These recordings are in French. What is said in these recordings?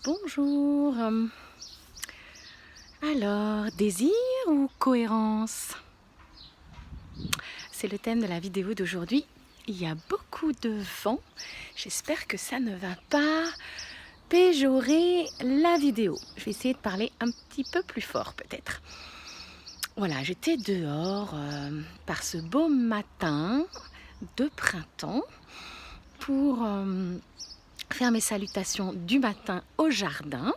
Bonjour. Alors, désir ou cohérence? C'est le thème de la vidéo d'aujourd'hui. Il y a beaucoup de vent. J'espère que ça ne va pas péjorer la vidéo. Je vais essayer de parler un petit peu plus fort peut-être. Voilà, j'étais dehors par ce beau matin de printemps pour faire mes salutations du matin au jardin,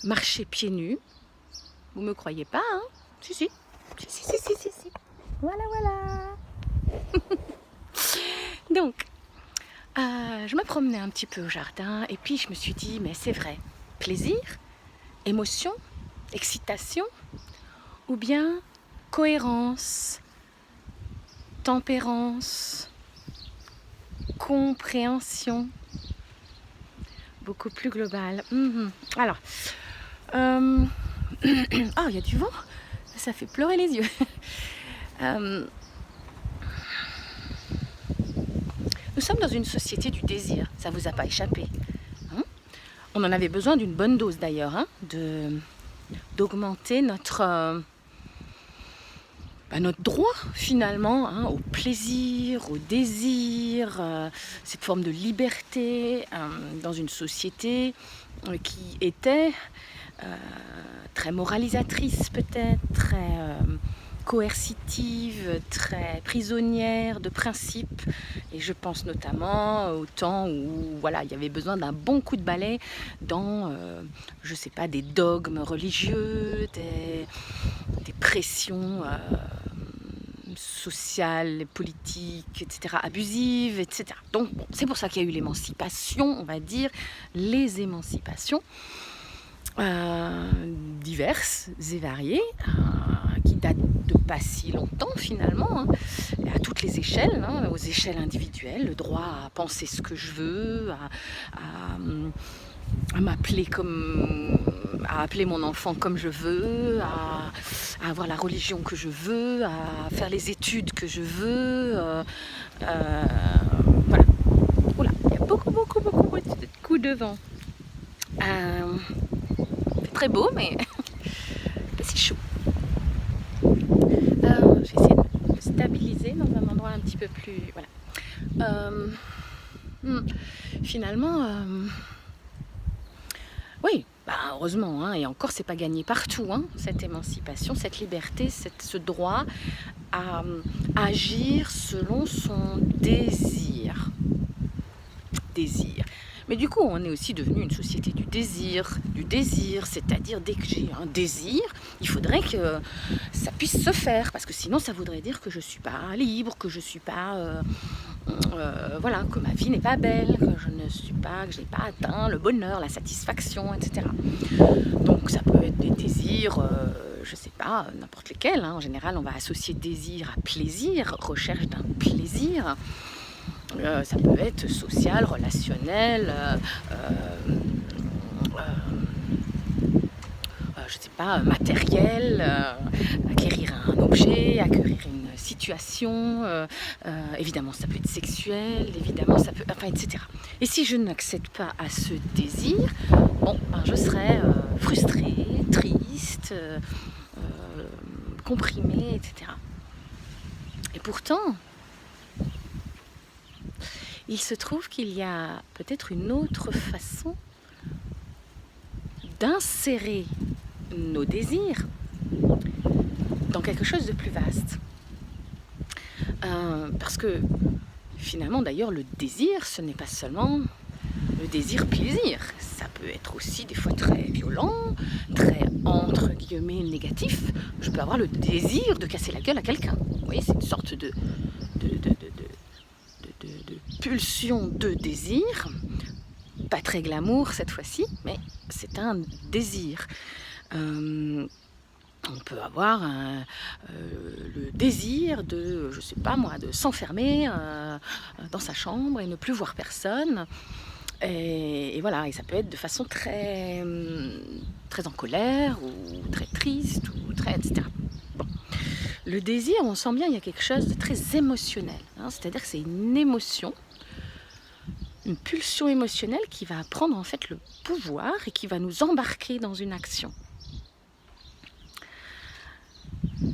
marcher pieds nus. Vous me croyez pas, hein? Si. Voilà. Donc, je me promenais un petit peu au jardin et puis je me suis dit, mais c'est vrai, plaisir, émotion, excitation, ou bien cohérence, tempérance, compréhension, beaucoup plus global. Alors, oh, il y a du vent, ça fait pleurer les yeux. Nous sommes dans une société du désir, ça vous a pas échappé, hein? On en avait besoin d'une bonne dose d'ailleurs, hein, d'augmenter notre droit finalement, hein, au plaisir, au désir, cette forme de liberté dans une société qui était très moralisatrice peut-être, très coercitive, très prisonnière de principes. Et je pense notamment au temps où voilà, il y avait besoin d'un bon coup de balai dans, je sais pas, des dogmes religieux, des pressions sociales, politiques, etc., abusives, etc. Donc bon, c'est pour ça qu'il y a eu l'émancipation, on va dire, les émancipations diverses et variées, qui datent de pas si longtemps finalement, hein, à toutes les échelles, hein, aux échelles individuelles, le droit à penser ce que je veux, à m'appeler comme, à appeler mon enfant comme je veux, à avoir la religion que je veux, à faire les études que je veux, voilà. Oula, il y a beaucoup de coups de vent. C'est très beau, mais pas si chaud. Je vais essayer de me stabiliser dans un endroit un petit peu plus, voilà. Finalement, oui, bah heureusement, hein, et encore c'est pas gagné partout, hein, cette émancipation, cette liberté, ce droit à agir selon son désir. Mais du coup, on est aussi devenu une société du désir, c'est-à-dire dès que j'ai un désir, il faudrait que ça puisse se faire, parce que sinon ça voudrait dire que je suis pas libre, que je suis pas, voilà, que ma vie n'est pas belle, que je n'ai pas atteint le bonheur, la satisfaction, etc. Donc ça peut être des désirs, je sais pas, n'importe lesquels, hein. En général, on va associer désir à plaisir, recherche d'un plaisir. Ça peut être social, relationnel, je sais pas, matériel, acquérir un objet, acquérir une situation, évidemment ça peut être sexuel, évidemment ça peut, enfin, etc. Et si je n'accède pas à ce désir, bon, ben, je serai frustrée, triste, comprimée, etc. Et pourtant, il se trouve qu'il y a peut-être une autre façon d'insérer nos désirs dans quelque chose de plus vaste. Parce que finalement, d'ailleurs, le désir, ce n'est pas seulement le désir plaisir. Ça peut être aussi des fois très violent, très entre guillemets négatif. Je peux avoir le désir de casser la gueule à quelqu'un. Vous voyez, c'est une sorte de pulsion de désir, pas très glamour cette fois-ci, mais c'est un désir. On peut avoir le désir de, je sais pas moi, de s'enfermer dans sa chambre et ne plus voir personne. Et voilà, et ça peut être de façon très en colère, ou très triste, ou très, etc. Bon. Le désir, on sent bien, il y a quelque chose de très émotionnel, hein, c'est-à-dire que c'est une émotion une pulsion émotionnelle qui va prendre en fait le pouvoir et qui va nous embarquer dans une action.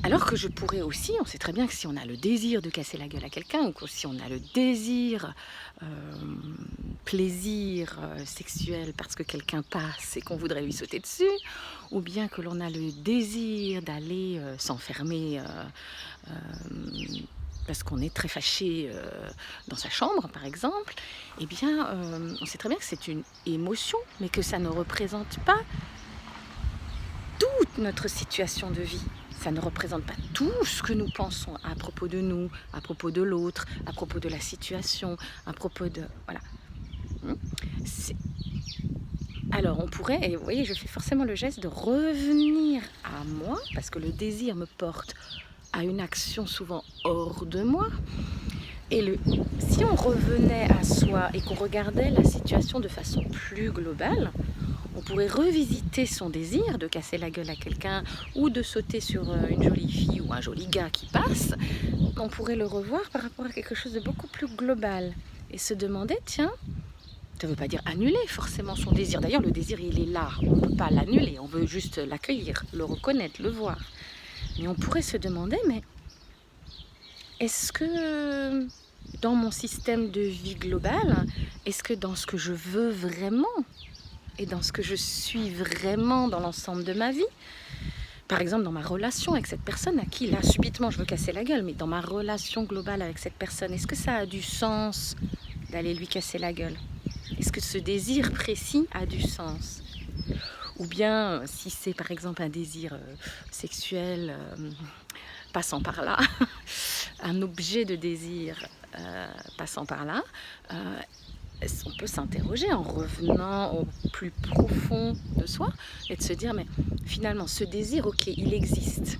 Alors que je pourrais aussi, on sait très bien que si on a le désir de casser la gueule à quelqu'un, ou que si on a le désir, plaisir sexuel parce que quelqu'un passe et qu'on voudrait lui sauter dessus, ou bien que l'on a le désir d'aller s'enfermer parce qu'on est très fâché dans sa chambre par exemple, eh bien on sait très bien que c'est une émotion, mais que ça ne représente pas toute notre situation de vie. Ça ne représente pas tout ce que nous pensons à propos de nous, à propos de l'autre, à propos de la situation, à propos de... Voilà. Alors on pourrait, et vous voyez, je fais forcément le geste de revenir à moi, parce que le désir me porte à une action souvent hors de moi. Et si on revenait à soi et qu'on regardait la situation de façon plus globale, on pourrait revisiter son désir de casser la gueule à quelqu'un ou de sauter sur une jolie fille ou un joli gars qui passe. On pourrait le revoir par rapport à quelque chose de beaucoup plus global et se demander, tiens, ça ne veut pas dire annuler forcément son désir. D'ailleurs, le désir, il est là. On ne peut pas l'annuler, on veut juste l'accueillir, le reconnaître, le voir. Mais on pourrait se demander, mais est-ce que dans mon système de vie global, est-ce que dans ce que je veux vraiment et dans ce que je suis vraiment dans l'ensemble de ma vie, par exemple dans ma relation avec cette personne à qui là subitement je veux casser la gueule, mais dans ma relation globale avec cette personne, est-ce que ça a du sens d'aller lui casser la gueule? Est-ce que ce désir précis a du sens? Ou bien si c'est par exemple un désir sexuel passant par là, un objet de désir passant par là, on peut s'interroger en revenant au plus profond de soi et de se dire, mais finalement ce désir, ok, il existe,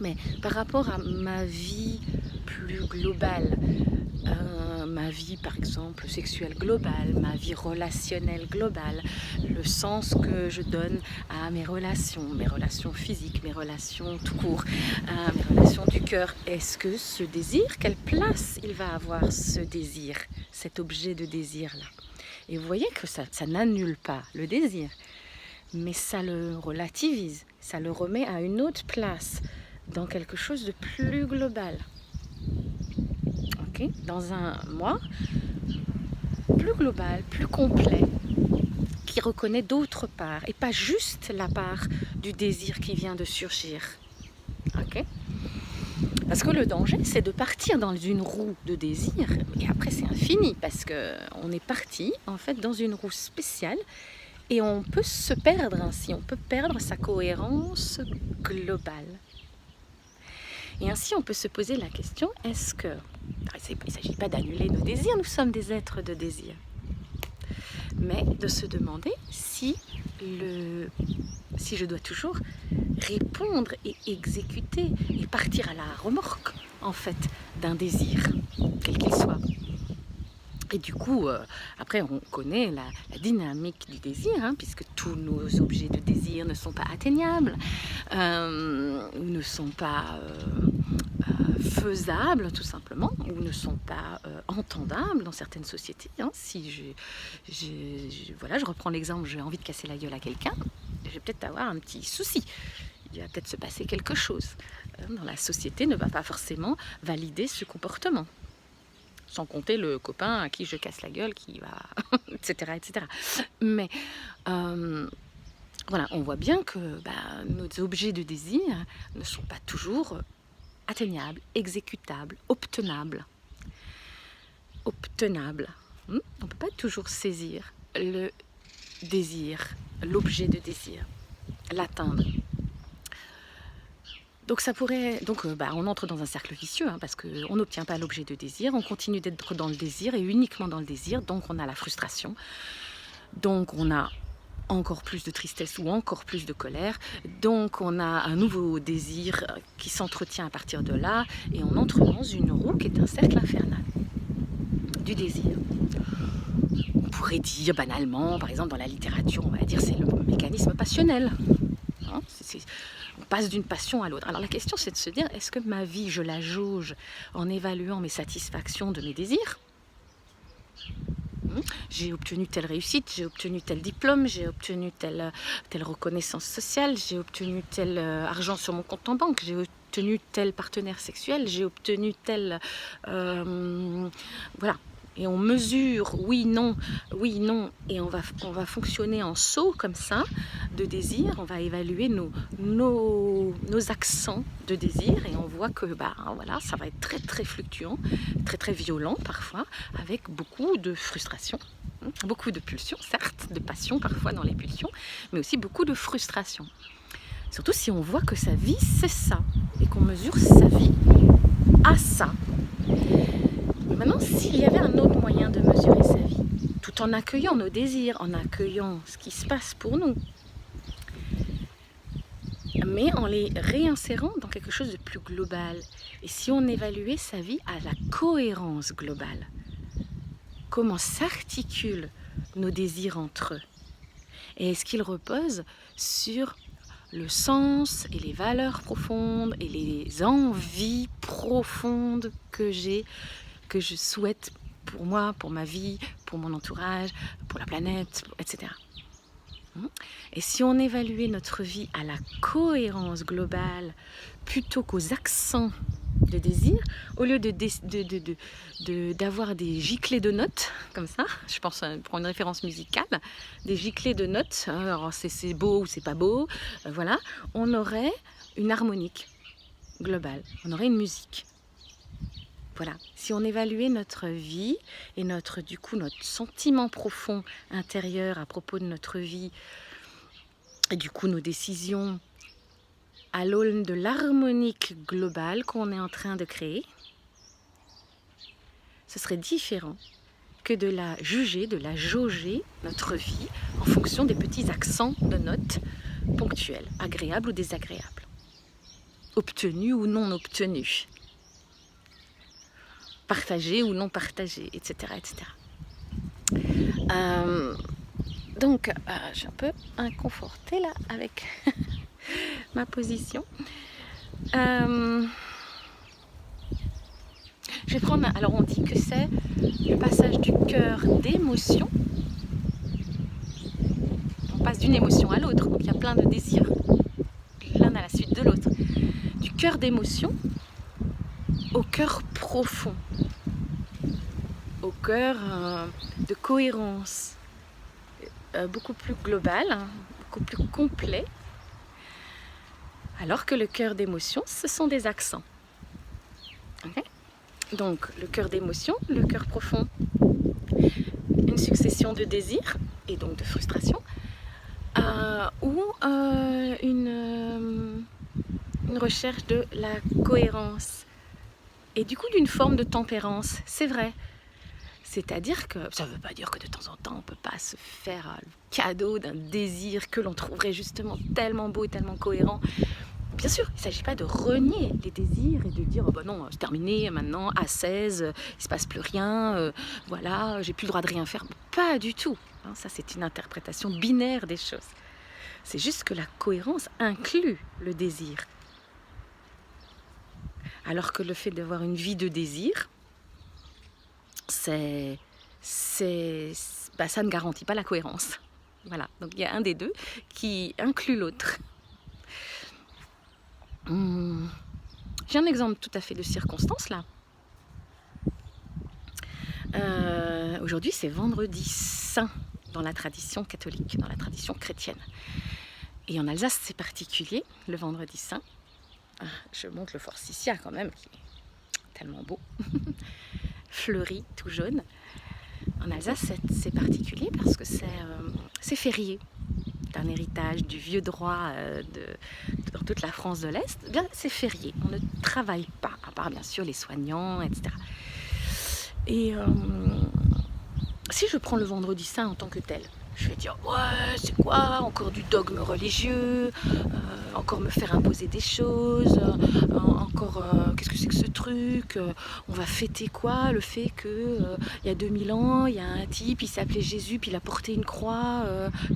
mais par rapport à ma vie plus globale, ma vie par exemple sexuelle globale, ma vie relationnelle globale, le sens que je donne à mes relations physiques, mes relations tout court, mes relations du cœur, est-ce que ce désir, quelle place il va avoir ce désir, cet objet de désir là? Et vous voyez que ça n'annule pas le désir, mais ça le relativise, ça le remet à une autre place, dans quelque chose de plus global. Okay, dans un moi plus global, plus complet, qui reconnaît d'autres parts et pas juste la part du désir qui vient de surgir. Okay, parce que le danger, c'est de partir dans une roue de désir et après c'est infini parce qu'on est parti en fait dans une roue spéciale et on peut se perdre ainsi, on peut perdre sa cohérence globale. Et ainsi, on peut se poser la question, est-ce que... Il ne s'agit pas d'annuler nos désirs, nous sommes des êtres de désir. Mais de se demander si je dois toujours répondre et exécuter et partir à la remorque, en fait, d'un désir, quel qu'il soit. Et du coup, après, on connaît la dynamique du désir, hein, puisque tous nos objets de désir ne sont pas atteignables, ne sont pas faisables, tout simplement, ou ne sont pas entendables dans certaines sociétés. Hein. Si voilà, je reprends l'exemple, j'ai envie de casser la gueule à quelqu'un, je vais peut-être avoir un petit souci. Il va peut-être se passer quelque chose. Dans la société ne va pas forcément valider ce comportement. Sans compter le copain à qui je casse la gueule, qui va... etc. etc. Mais voilà, on voit bien que nos objets de désir ne sont pas toujours atteignables, exécutables, obtenables. On ne peut pas toujours saisir le désir, l'objet de désir, l'atteindre. Donc on entre dans un cercle vicieux, hein, parce qu'on n'obtient pas l'objet de désir, on continue d'être dans le désir et uniquement dans le désir, donc on a la frustration, donc on a encore plus de tristesse ou encore plus de colère, donc on a un nouveau désir qui s'entretient à partir de là et on entre dans une roue qui est un cercle infernal du désir. On pourrait dire banalement, par exemple dans la littérature, on va dire c'est le mécanisme passionnel. Hein, on passe d'une passion à l'autre. Alors la question c'est de se dire, est-ce que ma vie, je la jauge en évaluant mes satisfactions de mes désirs ? J'ai obtenu telle réussite, j'ai obtenu tel diplôme, j'ai obtenu telle reconnaissance sociale, j'ai obtenu tel argent sur mon compte en banque, j'ai obtenu tel partenaire sexuel, j'ai obtenu tel... voilà. Et on mesure, oui, non, et on va fonctionner en saut comme ça, de désir, on va évaluer nos accents de désir, et on voit que voilà, ça va être très très fluctuant, très très violent parfois, avec beaucoup de frustration, beaucoup de pulsions, certes, de passion parfois dans les pulsions, mais aussi beaucoup de frustration. Surtout si on voit que sa vie c'est ça, et qu'on mesure sa vie à ça. Maintenant, s'il y avait un autre moyen de mesurer sa vie, tout en accueillant nos désirs, en accueillant ce qui se passe pour nous, mais en les réinsérant dans quelque chose de plus global. Et si on évaluait sa vie à la cohérence globale, comment s'articulent nos désirs entre eux? Et est-ce qu'ils reposent sur le sens et les valeurs profondes et les envies profondes que j'ai, que je souhaite pour moi, pour ma vie, pour mon entourage, pour la planète, etc. Et si on évaluait notre vie à la cohérence globale plutôt qu'aux accents de désir, au lieu d'avoir des giclées de notes, comme ça, je pense pour une référence musicale, des giclées de notes, alors c'est beau ou c'est pas beau, voilà, on aurait une harmonique globale, on aurait une musique. Voilà, si on évaluait notre vie et notre sentiment profond intérieur à propos de notre vie, et du coup nos décisions à l'aune de l'harmonique globale qu'on est en train de créer, ce serait différent que de la juger, de la jauger, notre vie, en fonction des petits accents de notes ponctuels, agréables ou désagréables, obtenus ou non obtenus, partagé ou non partagé, etc. etc. Donc, je suis un peu inconfortée là avec ma position. Je vais prendre, alors on dit que c'est le passage du cœur d'émotion. On passe d'une émotion à l'autre, donc il y a plein de désirs, l'un à la suite de l'autre. Du cœur d'émotion au cœur profond, au cœur de cohérence, beaucoup plus global, beaucoup plus complet, alors que le cœur d'émotion, ce sont des accents. Okay? Donc le cœur d'émotion, le cœur profond, une succession de désirs et donc de frustration, ou une recherche de la cohérence et du coup d'une forme de tempérance, c'est vrai. C'est-à-dire que ça ne veut pas dire que de temps en temps on ne peut pas se faire le cadeau d'un désir que l'on trouverait justement tellement beau et tellement cohérent. Bien sûr, il ne s'agit pas de renier les désirs et de dire oh ben non, c'est terminé maintenant, à 16, il ne se passe plus rien, voilà, j'ai plus le droit de rien faire. Pas du tout. Hein, ça, c'est une interprétation binaire des choses. C'est juste que la cohérence inclut le désir. Alors que le fait d'avoir une vie de désir, ça ne garantit pas la cohérence. Voilà, donc il y a un des deux qui inclut l'autre. J'ai un exemple tout à fait de circonstance là. Aujourd'hui, c'est vendredi saint dans la tradition catholique, dans la tradition chrétienne. Et en Alsace, c'est particulier, le vendredi saint. Je montre le Fort Sissia quand même, qui est tellement beau, fleuri, tout jaune. En Alsace, c'est particulier parce que c'est férié. C'est un héritage du vieux droit dans toute la France de l'Est. Eh bien, c'est férié. On ne travaille pas, à part bien sûr les soignants, etc. Et si je prends le vendredi saint en tant que tel, je vais dire ouais, c'est quoi, encore du dogme religieux, encore me faire imposer des choses, encore qu'est-ce que c'est que ce truc, on va fêter quoi, le fait que il y a 2000 ans, il y a un type, il s'appelait Jésus, puis il a porté une croix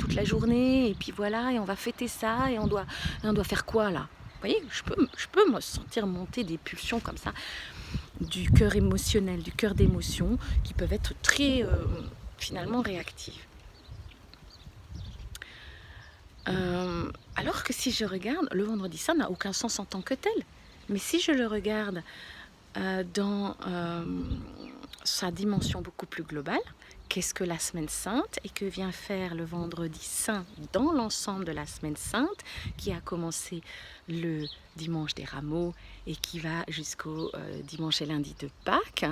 toute la journée, et puis voilà, et on va fêter ça, et on doit faire quoi là? Vous voyez, je peux me sentir monter des pulsions comme ça, du cœur émotionnel, du cœur d'émotion, qui peuvent être très finalement réactive. Alors que si je regarde, le vendredi saint n'a aucun sens en tant que tel. Mais si je le regarde dans sa dimension beaucoup plus globale, qu'est-ce que la semaine sainte et que vient faire le vendredi saint dans l'ensemble de la semaine sainte qui a commencé le dimanche des rameaux et qui va jusqu'au dimanche et lundi de Pâques.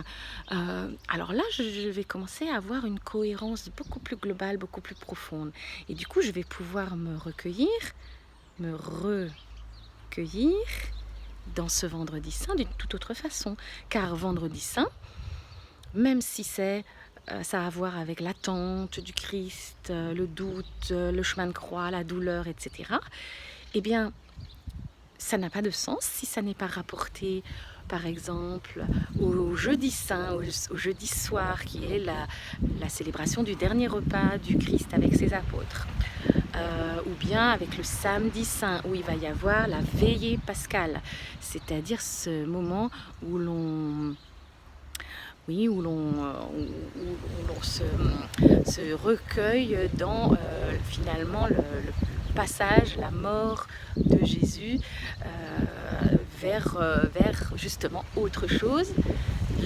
Alors là, je vais commencer à avoir une cohérence beaucoup plus globale, beaucoup plus profonde. Et du coup, je vais pouvoir me recueillir dans ce vendredi saint d'une toute autre façon. Car vendredi saint, même si ça a à voir avec l'attente du Christ, le doute, le chemin de croix, la douleur, etc., eh bien, ça n'a pas de sens si ça n'est pas rapporté, par exemple, au jeudi saint, au jeudi soir, qui est la célébration du dernier repas du Christ avec ses apôtres. Ou bien avec le samedi saint, où il va y avoir la veillée pascale, c'est-à-dire ce moment où l'on se recueille dans finalement le passage, la mort de Jésus vers justement autre chose,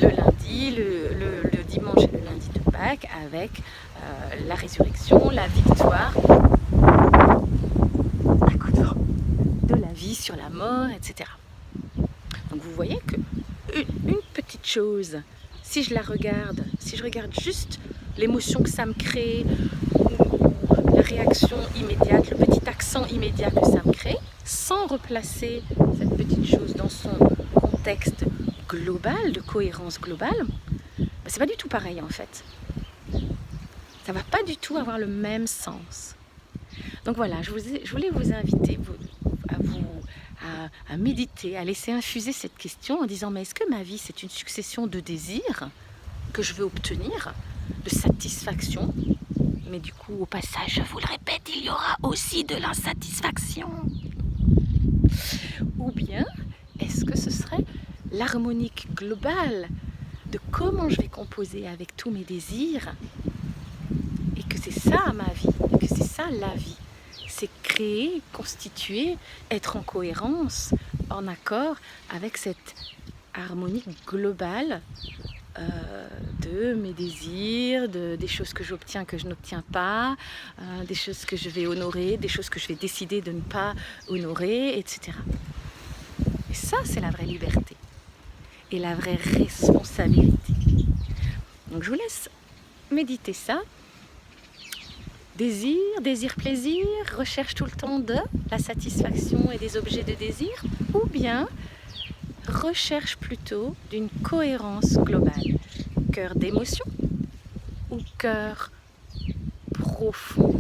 le lundi, le dimanche et le lundi de Pâques, avec la résurrection, la victoire de la vie sur la mort, etc. Donc vous voyez que une petite chose, si je regarde juste l'émotion que ça me crée, la réaction immédiate, le petit accent immédiat que ça me crée, sans replacer cette petite chose dans son contexte global, de cohérence globale, c'est pas du tout pareil en fait. Ça va pas du tout avoir le même sens. Donc voilà, je voulais vous inviter à méditer, à laisser infuser cette question en disant, mais est-ce que ma vie c'est une succession de désirs que je veux obtenir, de satisfaction, mais du coup au passage, je vous le répète, il y aura aussi de l'insatisfaction, ou bien est-ce que ce serait l'harmonique globale de comment je vais composer avec tous mes désirs, et que c'est ça ma vie, et que c'est ça la vie, c'est créer, constituer, être en cohérence, en accord avec cette harmonie globale de mes désirs, des choses que j'obtiens, que je n'obtiens pas, des choses que je vais honorer, des choses que je vais décider de ne pas honorer, etc. Et ça, c'est la vraie liberté et la vraie responsabilité. Donc je vous laisse méditer ça. Désir, plaisir, recherche tout le temps de la satisfaction et des objets de désir, ou bien recherche plutôt d'une cohérence globale. Cœur d'émotion ou cœur profond